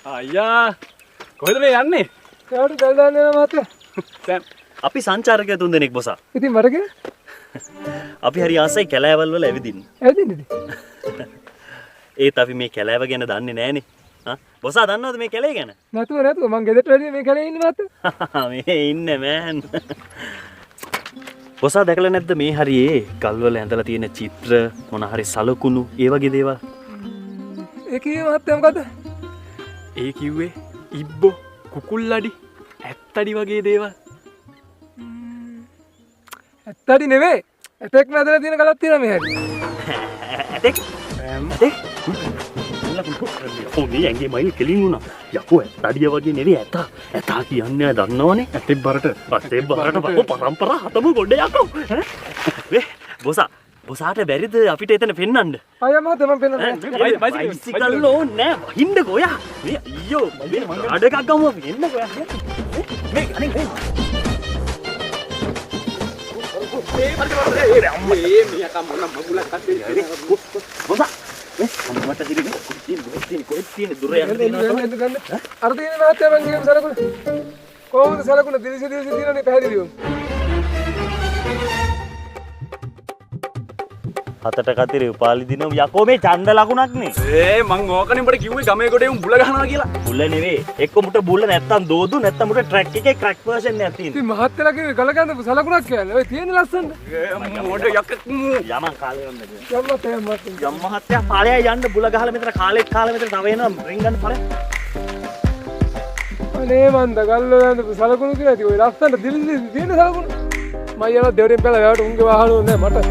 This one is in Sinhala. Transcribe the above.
අයියා කොහෙද මේ යන්නේ? ඒකට ගල් දාන්න යනවා මහත්තයා. දැන් අපි සංචාරකයෝ තුන් දෙනෙක් බොසා. ඉතින් මරගෙන අපි හරි ආසයි කැලෑවල් වල ඇවිදින්න. ඇවිදින්නද? ඒත් අපි මේ කැලෑව ගැන දන්නේ නැහනේ. හා බොසා දන්නවද මේ කැලේ ගැන? නැතුව මං ගෙදරට වැඩි මේ කැලේ ඉන්නේ මහත්තයා. මේ ඉන්නේ මෑන්. බොසා දැකලා නැද්ද මේ හරියේ ගල්වල ඇඳලා තියෙන චිත්‍ර මොන හරි සලකුණු ඒ වගේ දේවල්? ඒ කියේ මහත්තයා මොකද? ඒ කිව්වේ ඉබ්බෝ කුකුල්ලඩි ඇත්තඩි වගේ දේවල්. ඇත්තටි නෙවෙයි. ඇතෙක් මැදලා තියෙන ගලක් තියෙනවා මේ හැටි. ඇතෙක්? ඇතෙක්? ඔන්නේ ඇඟේ මයිල් කෙලින් වුණා. යකෝ ඇත්තඩිය වගේ නෙවෙයි ඇතා. ඇතා කියන්නේ දන්නවනේ. ඇතෙක් බරට බහුව පරම්පරා හතම ගොඩ යකෝ. වේ බොසා බොසාට බැරිද අපිට එතන පෙන්වන්න? අයියා මහත්තයා මම පෙන්නන්න. බයිසිකල් ඕනේ නෑ වහින්නකෝ යා. මේ අයියෝ මේ අඩ එකක් ගමු අපි එන්නකෝ යා. මේ අනේ බොසා මට දිරිගෙන කොහෙද තියෙන දුර යන්න අර තියෙන මහත්තයා මං කියමු සලකුණ. කොහොමද සලකුණ දිලිසි තියෙනනේ පැහැදිලිවම. හතට කතිරේ උපාලි දින යකෝ මේ ඡන්ද ලකුණක් නේ. මං ඕකනේ උඹට කිව්වේ ගමේ ගොඩේ උඹ බුල ගහනවා කියලා. බුල නෙවෙයි. එක්ක මුට බුල නැත්තම් දෝදු නැත්තම් මුට ට්‍රැක් එකේ ක්‍රැක් වර්ෂන් එකක් තියෙනවා. ඉතින් මහත්තයලා කිව්වේ ගල ගඳපු සලකුණක් කියන්නේ. ඔය තියෙන ලස්සනද? මොඩ යකක් යමන් කාලේ වන්නද. යම්මත් යම් මහත්තයා පාලයා යන්න බුල ගහලා මෙතන කාලෙත් කාලේ මෙතන තව එනවා රින් ගන්න ඵලයක්. අනේ මන්ද ගල්ල ගඳපු සලකුණු කියලා ඉතින් ඔය ලස්සන දිලිසි තියෙන සලකුණු. මම යනවා දෙවරෙන් පැල වැවට උන්ගේ වාහන ඕනේ මට.